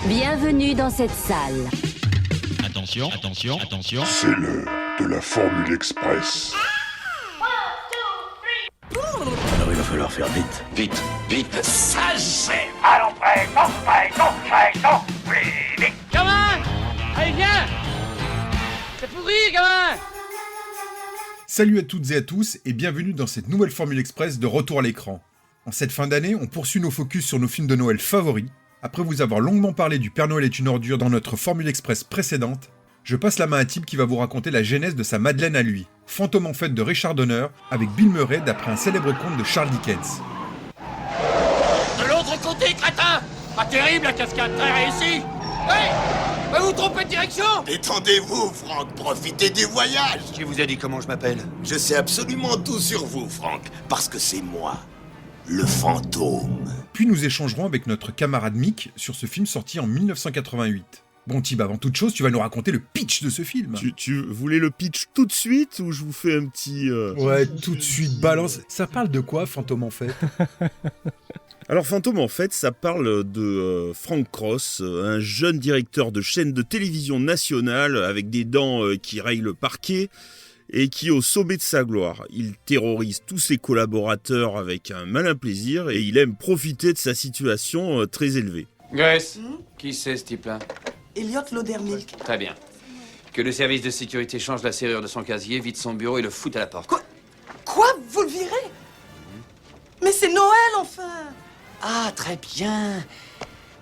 Bienvenue dans cette salle. Attention, attention, attention. C'est l'heure de la Formule Express. Alors il va falloir faire vite. Vite, vite. Ça c'est... Allons, prêt, non, oui, vite. Gamin! Allez, viens! C'est pourri, gamin! Salut à toutes et à tous et bienvenue dans cette nouvelle Formule Express de retour à l'écran. En cette fin d'année, on poursuit nos focus sur nos films de Noël favoris. Après vous avoir longuement parlé du Père Noël est une ordure dans notre Formule Express précédente, je passe la main à Tim qui va vous raconter la genèse de sa Madeleine à lui, Fantôme en fête de Richard Donner, avec Bill Murray d'après un célèbre conte de Charles Dickens. De l'autre côté, crétin! Pas terrible la cascade, très réussie! Hey! Mais vous trompez de direction! Détendez-vous, Franck, profitez du voyage. Qui vous a dit comment je m'appelle? Je sais absolument tout sur vous, Franck, parce que c'est moi, le fantôme. Puis nous échangerons avec notre camarade Mick sur ce film sorti en 1988. Bon Tim, avant toute chose, tu vas nous raconter le pitch de ce film. Tu voulais le pitch tout de suite ou je vous fais un petit... Ouais, tout de suite, balance. Ça parle de quoi, Fantôme en fait? Alors Fantôme en fait, ça parle de Frank Cross, un jeune directeur de chaîne de télévision nationale avec des dents qui rayent le parquet et qui est au sommet de sa gloire. Il terrorise tous ses collaborateurs avec un malin plaisir et il aime profiter de sa situation très élevée. Grace, qui c'est ce type-là? Elliot Laudermilk. Très bien. Que le service de sécurité change la serrure de son casier, vide son bureau et le foute à la porte. Quoi? Vous le virez? Mais c'est Noël, enfin! Ah, très bien.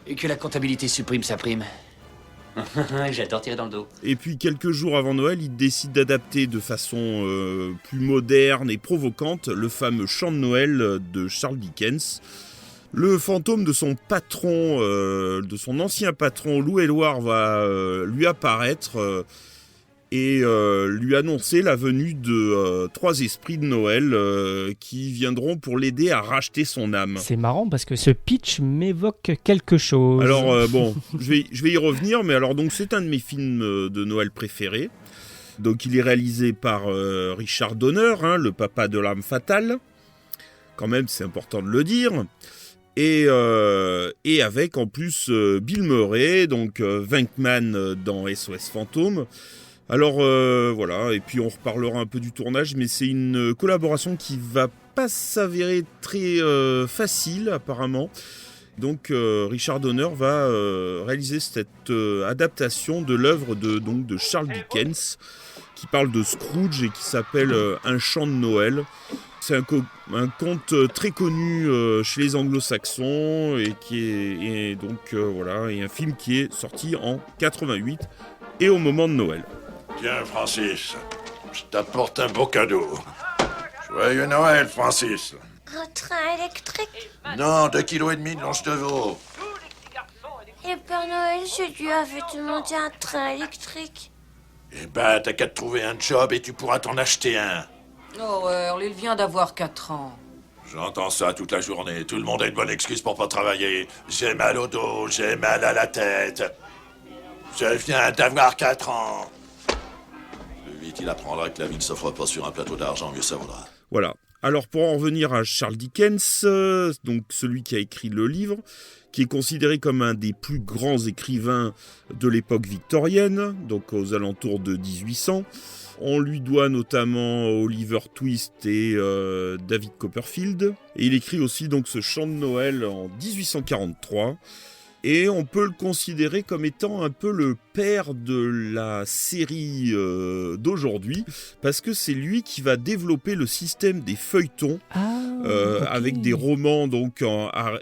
Et que la comptabilité supprime sa prime. J'adore tirer dans le dos. Et puis quelques jours avant Noël, il décide d'adapter de façon plus moderne et provocante le fameux chant de Noël de Charles Dickens. Le fantôme de son patron, de son ancien patron Lou Éluard va lui apparaître et lui annoncer la venue de 3 esprits de Noël qui viendront pour l'aider à racheter son âme. C'est marrant parce que ce pitch m'évoque quelque chose. Alors bon, je vais y revenir, mais alors donc c'est un de mes films de Noël préférés. Donc il est réalisé par Richard Donner, le papa de l'âme fatale. Quand même, c'est important de le dire. Et avec en plus Bill Murray, donc Venkman dans SOS Fantôme. Alors voilà, et puis on reparlera un peu du tournage, mais c'est une collaboration qui va pas s'avérer très facile apparemment. Donc Richard Donner va réaliser cette adaptation de l'œuvre de Charles Dickens, qui parle de Scrooge et qui s'appelle Un chant de Noël. C'est un conte très connu chez les anglo-saxons et qui est donc voilà, et un film qui est sorti en 88 et au moment de Noël. Tiens, Francis, je t'apporte un beau cadeau. Joyeux Noël, Francis. Un train électrique? Non, 2,5 kg de longe de veau. Et Père Noël, je lui avais demandé un train électrique. Eh ben, t'as qu'à te trouver un job et tu pourras t'en acheter un. Oh ouais, il vient d'avoir 4 ans. J'entends ça toute la journée. Tout le monde a une bonne excuse pour pas travailler. J'ai mal au dos, j'ai mal à la tête. Je viens d'avoir 4 ans. Plus vite il apprendra que la vie ne s'offre pas sur un plateau d'argent, mieux ça vaudra. Voilà. Alors pour en revenir à Charles Dickens, donc celui qui a écrit le livre, qui est considéré comme un des plus grands écrivains de l'époque victorienne, donc aux alentours de 1800. On lui doit notamment Oliver Twist et David Copperfield. Et il écrit aussi donc ce chant de Noël en 1843. Et on peut le considérer comme étant un peu le père de la série d'aujourd'hui, parce que c'est lui qui va développer le système des feuilletons, okay, avec des romans donc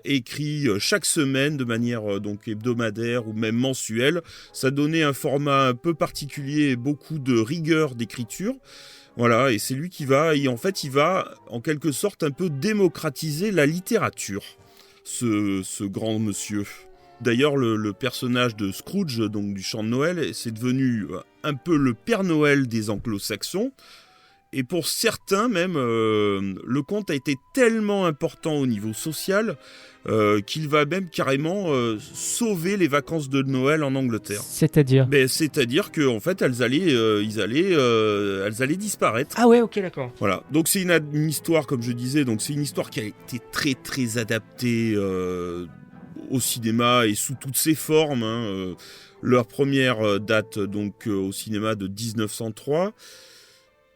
écrits chaque semaine de manière donc hebdomadaire ou même mensuelle. Ça donnait un format un peu particulier et beaucoup de rigueur d'écriture. Voilà, et c'est lui qui va, et en fait, il va en quelque sorte un peu démocratiser la littérature, ce grand monsieur. D'ailleurs, le personnage de Scrooge, donc du chant de Noël, c'est devenu un peu le Père Noël des anglo-saxons. Et pour certains même, le conte a été tellement important au niveau social qu'il va même carrément sauver les vacances de Noël en Angleterre. C'est-à-dire C'est-à-dire qu'en fait, elles allaient disparaître. Ah ouais, ok, d'accord. Voilà. Donc c'est une histoire, comme je disais, donc c'est une histoire qui a été très très adaptée au cinéma et sous toutes ses formes. Leur première date donc au cinéma de 1903.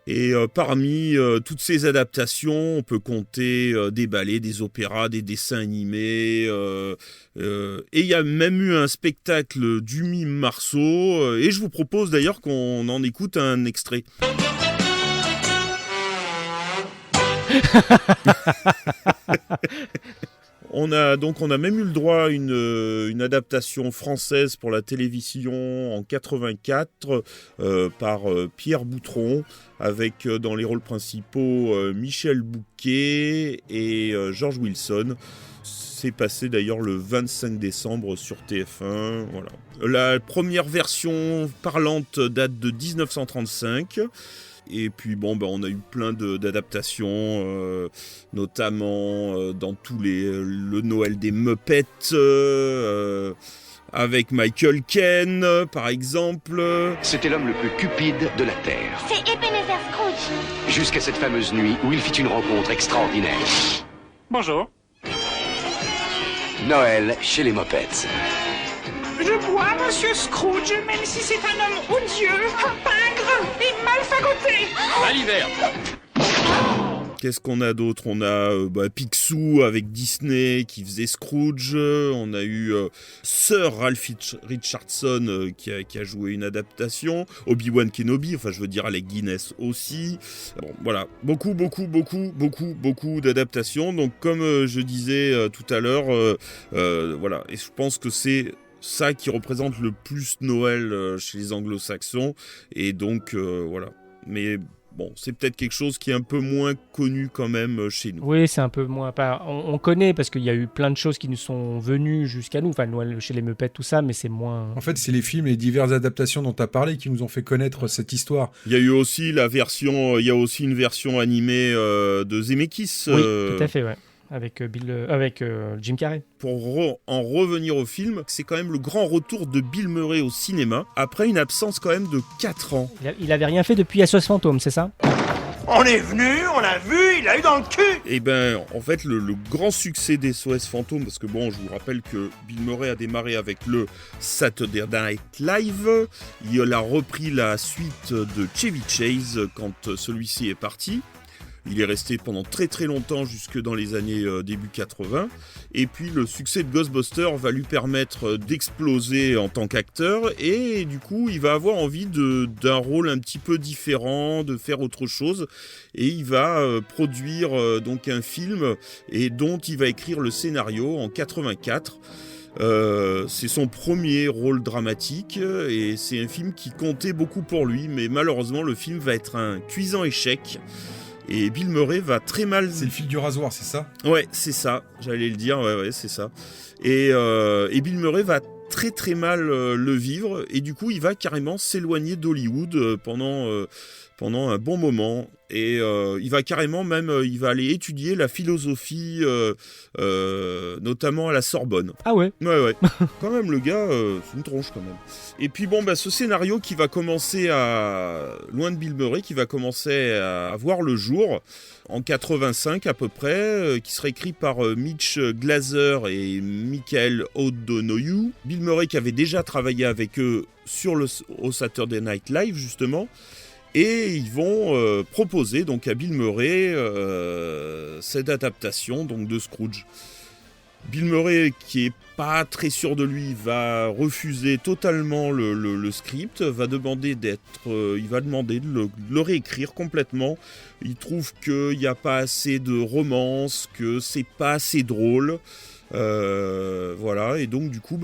Et parmi toutes ces adaptations, on peut compter des ballets, des opéras, des dessins animés. Et il y a même eu un spectacle du mime Marceau. Et je vous propose d'ailleurs qu'on en écoute un extrait. On a même eu le droit à une adaptation française pour la télévision en 84 par Pierre Boutron, avec dans les rôles principaux Michel Bouquet et George Wilson. C'est passé d'ailleurs le 25 décembre sur TF1. Voilà. La première version parlante date de 1935. Et puis on a eu plein d'adaptations, notamment dans le Noël des Muppets, avec Michael Caine, par exemple. C'était l'homme le plus cupide de la Terre. C'est Ebenezer Scrooge. Jusqu'à cette fameuse nuit où il fit une rencontre extraordinaire. Bonjour. Noël chez les Muppets. Je bois, monsieur Scrooge, même si c'est un homme odieux, pingre et mal fagoté. À l'hiver. Qu'est-ce qu'on a d'autre ? On a Picsou avec Disney qui faisait Scrooge. On a eu Sir Ralph Richardson qui a joué une adaptation. Obi-Wan Kenobi, enfin je veux dire Alec Guinness aussi. Bon, voilà, beaucoup d'adaptations. Donc comme je disais tout à l'heure, voilà. Et je pense que c'est ça qui représente le plus Noël chez les anglo-saxons. Et donc voilà. Mais bon, c'est peut-être quelque chose qui est un peu moins connu quand même chez nous. Oui, c'est un peu moins... On connaît parce qu'il y a eu plein de choses qui nous sont venues jusqu'à nous, enfin Noël chez les Muppets, tout ça, mais c'est moins... En fait, c'est les films et les diverses adaptations dont tu as parlé qui nous ont fait connaître cette histoire. Il y a eu aussi une version animée de Zemeckis. Oui, tout à fait, ouais. Avec Jim Carrey. Pour en revenir au film, c'est quand même le grand retour de Bill Murray au cinéma, après une absence quand même de 4 ans. Il avait rien fait depuis SOS Fantôme, c'est ça ? On est venu, on l'a vu, il a eu dans le cul. Et ben, en fait, le grand succès des SOS Fantôme, parce que je vous rappelle que Bill Murray a démarré avec le Saturday Night Live. Il a repris la suite de Chevy Chase quand celui-ci est parti. Il est resté pendant très très longtemps, jusque dans les années début 80. Et puis le succès de Ghostbusters va lui permettre d'exploser en tant qu'acteur. Et du coup, il va avoir envie d'un rôle un petit peu différent, de faire autre chose. Et il va produire donc un film et dont il va écrire le scénario en 84. C'est son premier rôle dramatique et c'est un film qui comptait beaucoup pour lui. Mais malheureusement, le film va être un cuisant échec. Et Bill Murray va très mal... C'est le fil du rasoir, c'est ça ? Ouais, c'est ça. J'allais le dire, ouais, c'est ça. Et Bill Murray va très très mal le vivre. Et du coup, il va carrément s'éloigner d'Hollywood pendant un bon moment. Et il va carrément même, il va aller étudier la philosophie, notamment à la Sorbonne. Ah ouais. Ouais. Quand même, le gars, c'est une tronche quand même. Et puis ce scénario qui va commencer loin de Bill Murray, qui va commencer à voir le jour en 85 à peu près, qui sera écrit par Mitch Glaser et Michael O'Donoghue. Bill Murray qui avait déjà travaillé avec eux au Saturday Night Live justement. Et ils vont proposer donc à Bill Murray cette adaptation donc de Scrooge. Bill Murray, qui est pas très sûr de lui, va refuser totalement le script, va demander de le réécrire complètement. Il trouve qu'il n'y a pas assez de romance, que c'est pas assez drôle. Voilà, et donc du coup,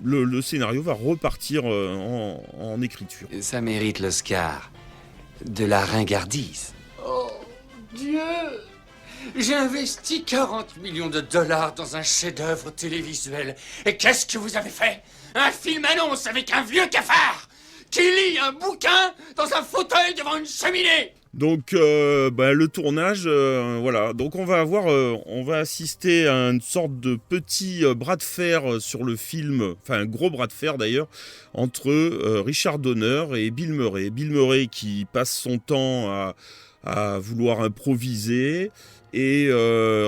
le scénario va repartir en écriture. Ça mérite l'Oscar de la ringardise. Oh, Dieu! J'ai investi 40 millions de dollars dans un chef-d'œuvre télévisuel. Et qu'est-ce que vous avez fait? Un film annonce avec un vieux cafard qui lit un bouquin dans un fauteuil devant une cheminée. Donc le tournage, voilà. Donc on va assister à une sorte de petit bras de fer sur le film, enfin un gros bras de fer d'ailleurs, entre Richard Donner et Bill Murray. Bill Murray qui passe son temps à vouloir improviser, et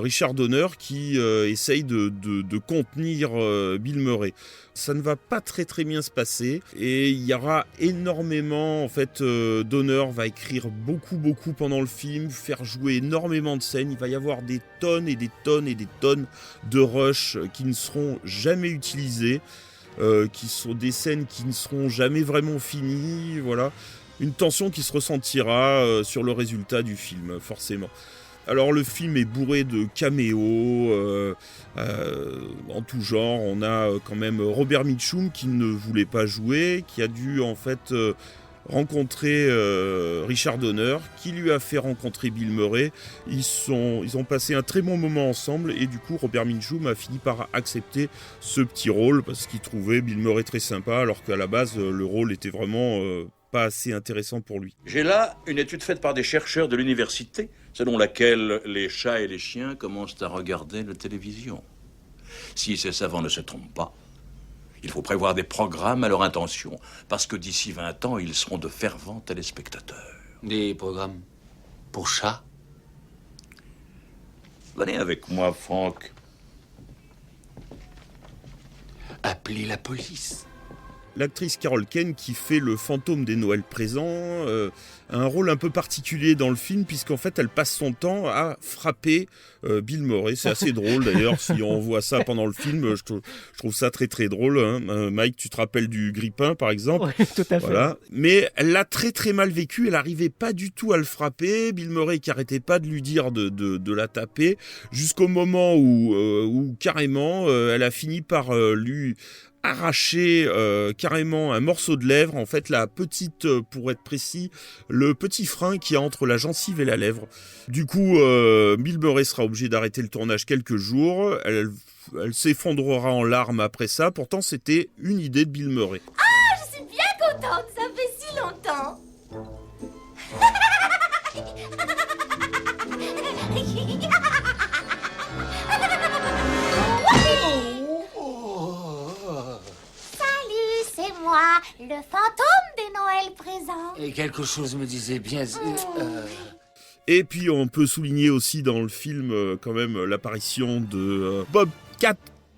Richard Donner qui essaye de contenir Bill Murray. Ça ne va pas très très bien se passer, et il y aura énormément, en fait, Donner va écrire beaucoup pendant le film, faire jouer énormément de scènes. Il va y avoir des tonnes et des tonnes et des tonnes de rushs qui ne seront jamais utilisés, qui sont des scènes qui ne seront jamais vraiment finies, voilà. Une tension qui se ressentira sur le résultat du film, forcément. Alors le film est bourré de caméos en tout genre. On a quand même Robert Mitchum qui ne voulait pas jouer, qui a dû en fait rencontrer Richard Donner, qui lui a fait rencontrer Bill Murray. Ils ont passé un très bon moment ensemble, et du coup Robert Mitchum a fini par accepter ce petit rôle parce qu'il trouvait Bill Murray très sympa, alors qu'à la base le rôle était vraiment pas assez intéressant pour lui. J'ai là une étude faite par des chercheurs de l'université, selon laquelle les chats et les chiens commencent à regarder la télévision. Si ces savants ne se trompent pas, il faut prévoir des programmes à leur intention, parce que d'ici 20 ans, ils seront de fervents téléspectateurs. Des programmes pour chats? Venez avec moi, Franck. Appelez la police. L'actrice Carol Kane, qui fait le fantôme des Noëls présents, a un rôle un peu particulier dans le film, puisqu'en fait elle passe son temps à frapper Bill Murray. C'est assez drôle d'ailleurs, si on voit ça pendant le film, je trouve ça très très drôle, hein. Mike, tu te rappelles du Grippin par exemple? Oui, tout à fait. Voilà. Mais elle l'a très très mal vécu, elle n'arrivait pas du tout à le frapper, Bill Murray qui arrêtait pas de lui dire de la taper, jusqu'au moment où carrément elle a fini par lui arracher carrément un morceau de lèvre, en fait la petite, pour être précis, le petit frein qui est entre la gencive et la lèvre. Du coup, Bill Murray sera obligé d'arrêter le tournage quelques jours, elle s'effondrera en larmes après ça, pourtant c'était une idée de Bill Murray. Ah, je suis bien contente, ça fait si longtemps. C'est moi, le fantôme des Noëls présents. Et quelque chose me disait bien... Et puis on peut souligner aussi dans le film quand même l'apparition de Bobcat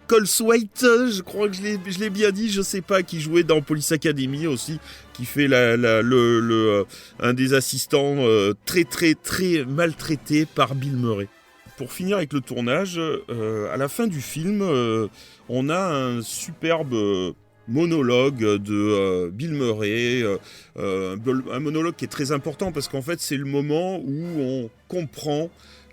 Goldthwait, je crois que je l'ai bien dit, je sais pas, qui jouait dans Police Academy aussi, qui fait un des assistants très très très maltraité par Bill Murray. Pour finir avec le tournage, à la fin du film, on a un superbe monologue de Bill Murray, un monologue qui est très important parce qu'en fait c'est le moment où on comprend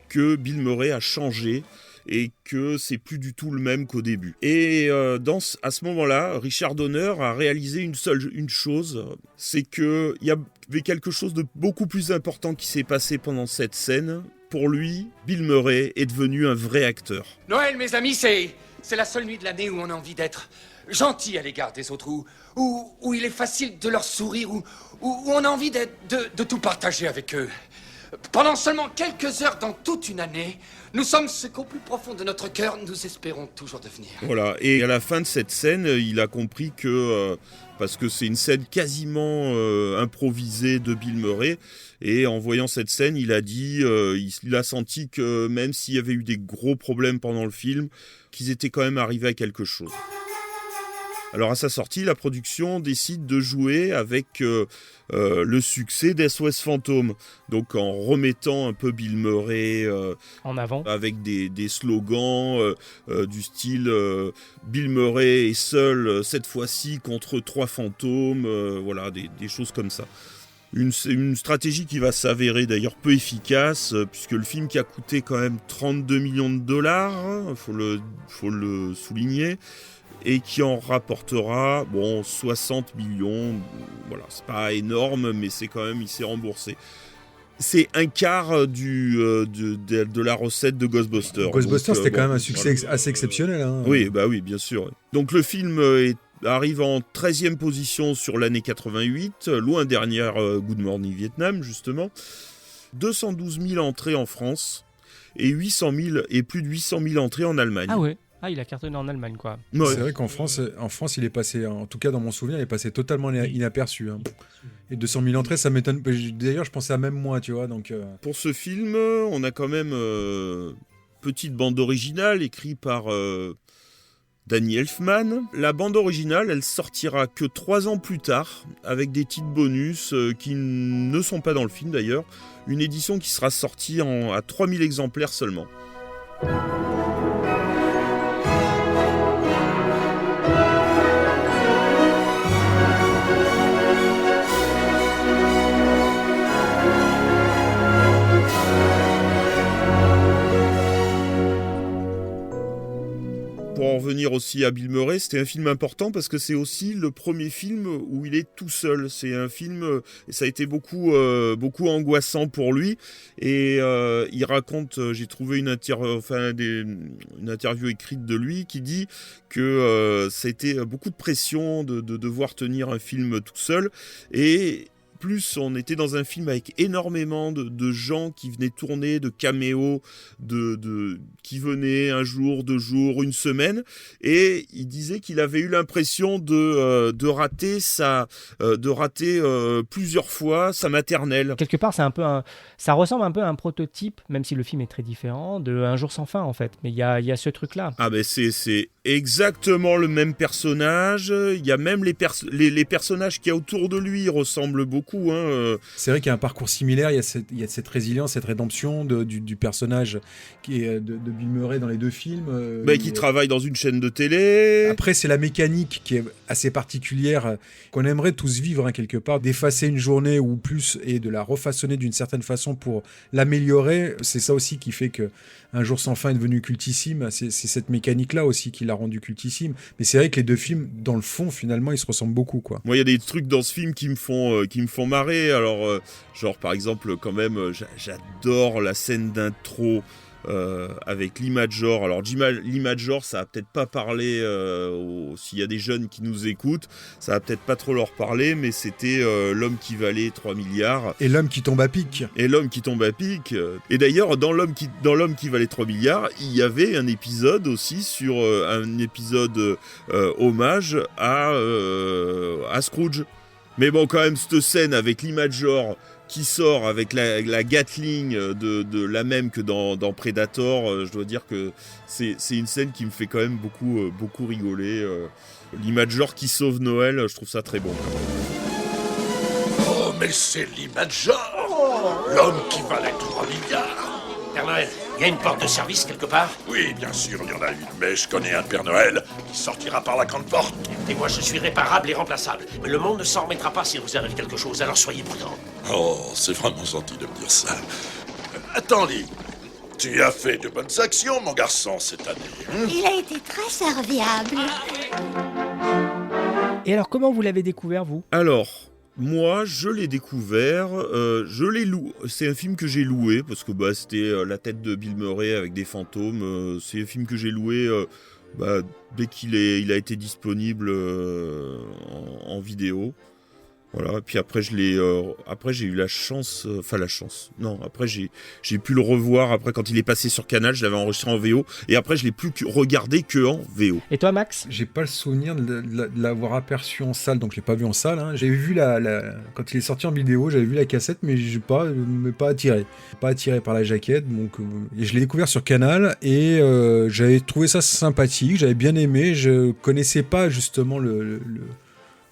que Bill Murray a changé et que c'est plus du tout le même qu'au début. Et à ce moment-là, Richard Donner a réalisé une chose, c'est qu'il y avait quelque chose de beaucoup plus important qui s'est passé pendant cette scène. Pour lui, Bill Murray est devenu un vrai acteur. Noël, mes amis, c'est la seule nuit de l'année où on a envie d'être gentil à l'égard des autres, où il est facile de leur sourire, où on a envie de tout partager avec eux. Pendant seulement quelques heures dans toute une année, nous sommes ce qu'au plus profond de notre cœur, nous espérons toujours devenir. Voilà, et à la fin de cette scène, il a compris que, parce que c'est une scène quasiment improvisée de Bill Murray, et en voyant cette scène, il a dit, il a senti que même s'il y avait eu des gros problèmes pendant le film, qu'ils étaient quand même arrivés à quelque chose. Alors à sa sortie, la production décide de jouer avec le succès d'SOS Fantôme, donc en remettant un peu Bill Murray en avant, avec des slogans du style Bill Murray est seul cette fois-ci contre 3 fantômes, voilà, des choses comme ça. Une stratégie qui va s'avérer d'ailleurs peu efficace, puisque le film qui a coûté quand même 32 millions de dollars, hein, faut le souligner, et qui en rapportera 60 millions. Voilà, c'est pas énorme, mais c'est quand même, il s'est remboursé. C'est un quart de la recette de Ghostbusters. Ghostbusters, c'était quand même un succès assez exceptionnel. Hein. Oui, bien sûr. Donc le film arrive en 13e position sur l'année 88, loin derrière Good Morning Vietnam, justement. 212 000 entrées en France et plus de 800 000 entrées en Allemagne. Ah ouais. Ah, il a cartonné en Allemagne, quoi. Ouais. C'est vrai qu'en France, il est passé, en tout cas dans mon souvenir, il est passé totalement inaperçu. Hein. Et 200 000 entrées, ça m'étonne. D'ailleurs, je pensais à même moi, tu vois. Donc, Pour ce film, on a quand même petite bande originale écrite par Danny Elfman. La bande originale, elle sortira que 3 ans plus tard, avec des titres bonus qui ne sont pas dans le film d'ailleurs. Une édition qui sera sortie à 3000 exemplaires seulement. Pour en revenir aussi à Bill Murray, c'était un film important parce que c'est aussi le premier film où il est tout seul. C'est un film, ça a été beaucoup angoissant pour lui. Et il raconte, j'ai trouvé une interview écrite de lui qui dit que ça a été beaucoup de pression de devoir tenir un film tout seul. Et plus on était dans un film avec énormément de gens qui venaient tourner, de caméos, qui venaient un jour, 2 jours, une semaine, et il disait qu'il avait eu l'impression de rater plusieurs fois sa maternelle. Quelque part, ça ressemble un peu à un prototype, même si le film est très différent, de Un jour sans fin en fait. Mais il y a ce truc-là. Ah ben c'est exactement le même personnage. Il y a même les personnages qu'il y a autour de lui ressemblent beaucoup. C'est vrai qu'il y a un parcours similaire, il y a cette résilience, cette rédemption du personnage qui est de Bill Murray dans les 2 films. Qui travaille dans une chaîne de télé. Après, c'est la mécanique qui est assez particulière, qu'on aimerait tous vivre quelque part, d'effacer une journée ou plus et de la refaçonner d'une certaine façon pour l'améliorer. C'est ça aussi qui fait que Un jour sans fin est devenu cultissime. C'est cette mécanique-là aussi qui l'a rendu cultissime. Mais c'est vrai que les 2 films, dans le fond, finalement, ils se ressemblent beaucoup, quoi. Moi, il y a des trucs dans ce film qui me font marrer. Alors, genre, par exemple, quand même, j'adore la scène d'intro avec Lee Major. Alors, Lee Major, ça va peut-être pas parler, s'il y a des jeunes qui nous écoutent, ça va peut-être pas trop leur parler, mais c'était l'homme qui valait 3 milliards. Et l'homme qui tombe à pic. Et d'ailleurs, dans l'homme qui valait 3 milliards, il y avait un épisode aussi sur un épisode hommage à Scrooge. Mais bon, quand même, cette scène avec Lee Major qui sort avec la Gatling de la même que dans Predator, je dois dire que c'est une scène qui me fait quand même beaucoup rigoler. Lee Major qui sauve Noël, je trouve ça très bon. Oh, mais c'est Lee Major, l'homme qui valait 3 milliards. Père Noël, il y a une porte de service quelque part? Oui, bien sûr, il y en a une, mais je connais un Père Noël qui sortira par la grande porte. Et moi, je suis réparable et remplaçable. Mais le monde ne s'en remettra pas s'il vous arrive quelque chose, alors soyez prudents. Oh, c'est vraiment gentil de me dire ça. Attends, Lee, tu as fait de bonnes actions, mon garçon, cette année. Il a été très serviable. Et alors, comment vous l'avez découvert, vous? Alors, moi, je l'ai découvert, je l'ai loué. C'est un film que j'ai loué, parce que c'était la tête de Bill Murray avec des fantômes. C'est un film que j'ai loué dès qu'il a été disponible en vidéo. Voilà, et puis après j'ai eu la chance, après j'ai pu le revoir après quand il est passé sur Canal, je l'avais enregistré en VO, et après je l'ai plus regardé que en VO. Et toi, Max? J'ai pas le souvenir de l'avoir aperçu en salle, donc je l'ai pas vu en salle. Hein. J'avais vu quand il est sorti en vidéo, j'avais vu la cassette, mais pas attiré. Pas attiré par la jaquette, donc et je l'ai découvert sur Canal, et j'avais trouvé ça sympathique, j'avais bien aimé, je connaissais pas justement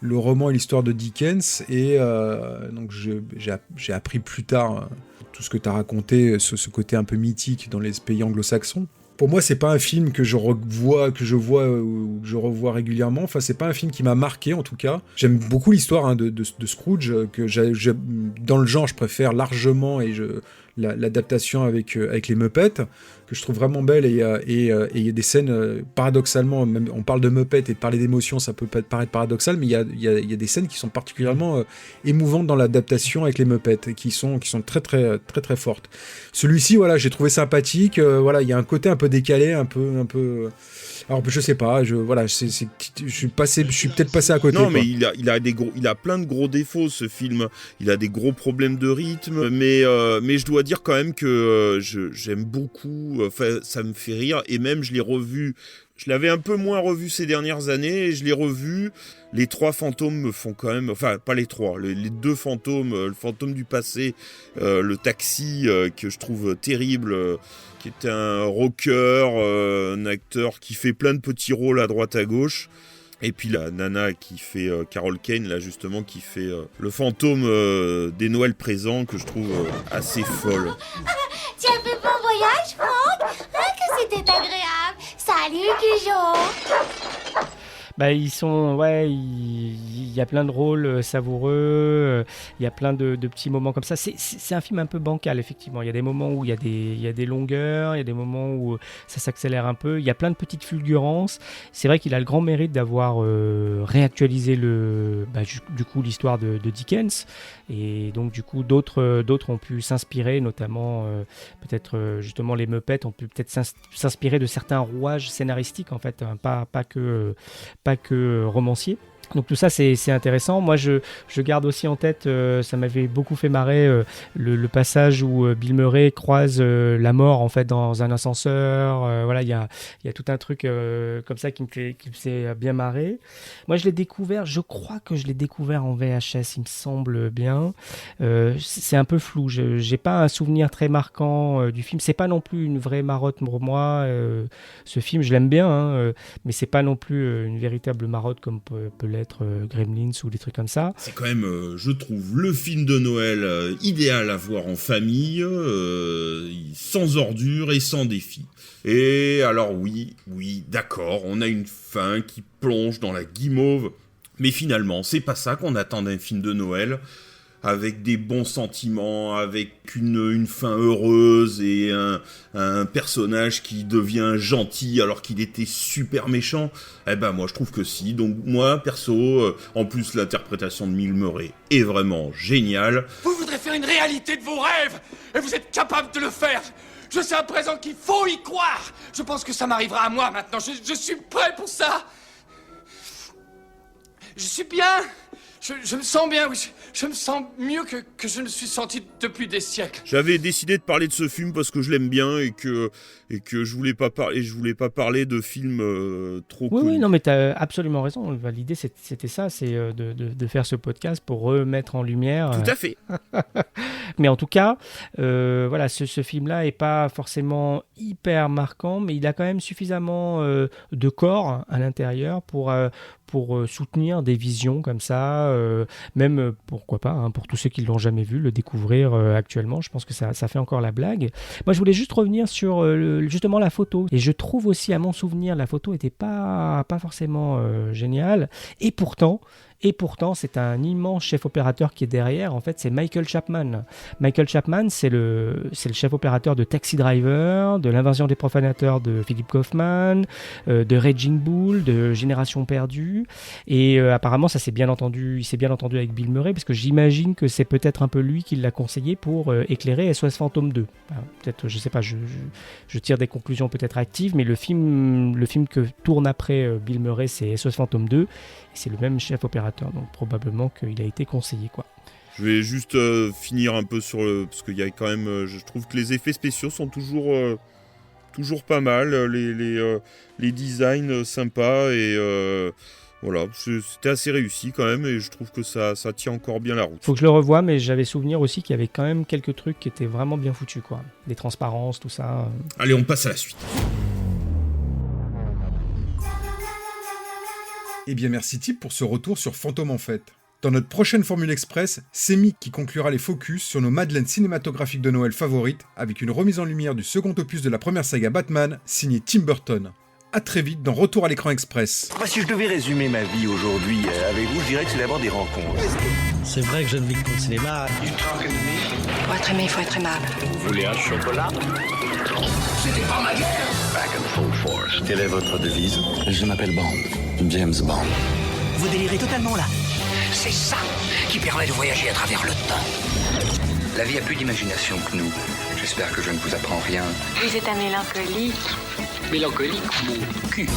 le roman et l'histoire de Dickens, et donc j'ai appris plus tard tout ce que tu as raconté, ce côté un peu mythique dans les pays anglo-saxons. Pour moi, c'est pas un film que je revois régulièrement. Enfin, c'est pas un film qui m'a marqué, en tout cas. J'aime beaucoup l'histoire de Scrooge, que dans le genre, je préfère largement, et l'adaptation avec les Muppets, que je trouve vraiment belle, et il y a des scènes, paradoxalement, même on parle de Muppets et de parler d'émotion, ça peut paraître paradoxal, mais il y a des scènes qui sont particulièrement émouvantes dans l'adaptation avec les Muppets, et qui sont très très très très fortes. Celui-ci, voilà, j'ai trouvé sympathique, il y a un côté un peu décalé, un peu alors je sais pas, je suis peut-être passé à côté. Non, quoi. mais il a plein de gros défauts, ce film. Il a des gros problèmes de rythme, mais je dois dire quand même que j'aime beaucoup. Enfin, ça me fait rire, et même je l'ai revu Je l'avais un peu moins revu ces dernières années et je l'ai revu. Les 3 fantômes me font quand même... Enfin, pas les 3, les 2 fantômes. Le fantôme du passé, le taxi, que je trouve terrible, qui est un rocker, un acteur qui fait plein de petits rôles à droite à gauche. Et puis la nana qui fait Carol Kane, là justement, qui fait le fantôme des Noëls présents, que je trouve assez folle. Tu as fait bon voyage, Franck? Que c'était agréable. Salut, Cujo. Bah, ils sont, ouais, il y a plein de rôles savoureux, il y a plein de petits moments comme ça. C'est un film un peu bancal, effectivement. Il y a des moments où il y a des longueurs, il y a des moments où ça s'accélère un peu. Il y a plein de petites fulgurances. C'est vrai qu'il a le grand mérite d'avoir réactualisé du coup l'histoire de Dickens. Et donc, du coup, d'autres ont pu s'inspirer, notamment peut-être justement les Muppets ont pu peut-être s'inspirer de certains rouages scénaristiques, en fait, hein, pas que romancier. Donc tout ça c'est intéressant. Moi je garde aussi en tête, ça m'avait beaucoup fait marrer le passage où Bill Murray croise la mort en fait dans un ascenseur. Voilà, il y a tout un truc comme ça qui me fait bien marrer. Moi je crois que je l'ai découvert en VHS, il me semble bien. C'est un peu flou, j'ai pas un souvenir très marquant du film. C'est pas non plus une vraie marotte pour moi. Ce film je l'aime bien, hein, mais c'est pas non plus une véritable marotte comme peut l'être Gremlins ou des trucs comme ça. C'est quand même, je trouve, le film de Noël idéal à voir en famille, sans ordures et sans défi. Et alors oui, d'accord, on a une fin qui plonge dans la guimauve, mais finalement, c'est pas ça qu'on attend d'un film de Noël, avec des bons sentiments, avec une fin heureuse et un personnage qui devient gentil alors qu'il était super méchant. Eh ben moi je trouve que si. Donc moi perso, en plus l'interprétation de Bill Murray est vraiment géniale. Vous voudrez faire une réalité de vos rêves et vous êtes capable de le faire. Je sais à présent qu'il faut y croire. Je pense que ça m'arrivera à moi maintenant. Je suis prêt pour ça. Je suis bien. Je me sens bien, oui. Je me sens mieux que je ne suis senti depuis des siècles. J'avais décidé de parler de ce film parce que je l'aime bien et que je voulais pas parler de films trop cool. Oui, non, mais t'as absolument raison. L'idée, c'était ça, c'est de faire ce podcast pour remettre en lumière. Tout à fait. Mais en tout cas, voilà, ce film-là est pas forcément hyper marquant, mais il a quand même suffisamment de corps à l'intérieur pour soutenir des visions comme ça, même pourquoi pas, hein, pour tous ceux qui ne l'ont jamais vu, le découvrir actuellement. Je pense que ça fait encore la blague. Moi, je voulais juste revenir sur justement la photo. Et je trouve aussi, à mon souvenir, la photo n'était pas forcément géniale. Et pourtant, c'est un immense chef opérateur qui est derrière. En fait, c'est Michael Chapman. Michael Chapman, c'est le chef opérateur de Taxi Driver, de L'Invasion des profanateurs de Philip Kaufman, de Raging Bull, de Génération perdue. Et apparemment, il s'est bien entendu avec Bill Murray, parce que j'imagine que c'est peut-être un peu lui qui l'a conseillé pour éclairer SOS Fantôme 2. Alors, peut-être, je sais pas, je tire des conclusions peut-être actives, mais le film que tourne après Bill Murray, c'est SOS Fantôme 2. Et c'est le même chef opérateur, donc probablement qu'il a été conseillé, quoi. Je vais juste finir un peu sur parce qu'il y a quand même, je trouve que les effets spéciaux sont toujours pas mal, les designs sympas et voilà, c'était assez réussi quand même et je trouve que ça tient encore bien la route. Faut que je le revoie, mais j'avais souvenir aussi qu'il y avait quand même quelques trucs qui étaient vraiment bien foutus, quoi. Des transparences, tout ça. Allez, on passe à la suite. Eh bien merci Tip pour ce retour sur Fantôme en Fête. Dans notre prochaine Formule Express, c'est Mick qui conclura les focus sur nos madeleines cinématographiques de Noël favorites avec une remise en lumière du second opus de la première saga Batman, signé Tim Burton. A très vite dans Retour à l'écran express. Si je devais résumer ma vie aujourd'hui avec vous, je dirais que c'est d'abord des rencontres. C'est vrai que je ne vis que pour le cinéma. Pour être aimé, il faut être aimable. Vous voulez un chocolat? C'était pas ma guerre. Back and full force. Quelle est votre devise? Je m'appelle Bond. James Bond. Vous délirez totalement là. C'est ça qui permet de voyager à travers le temps. La vie a plus d'imagination que nous. J'espère que je ne vous apprends rien. Vous êtes un mélancolique. Mélancolique, mon cul.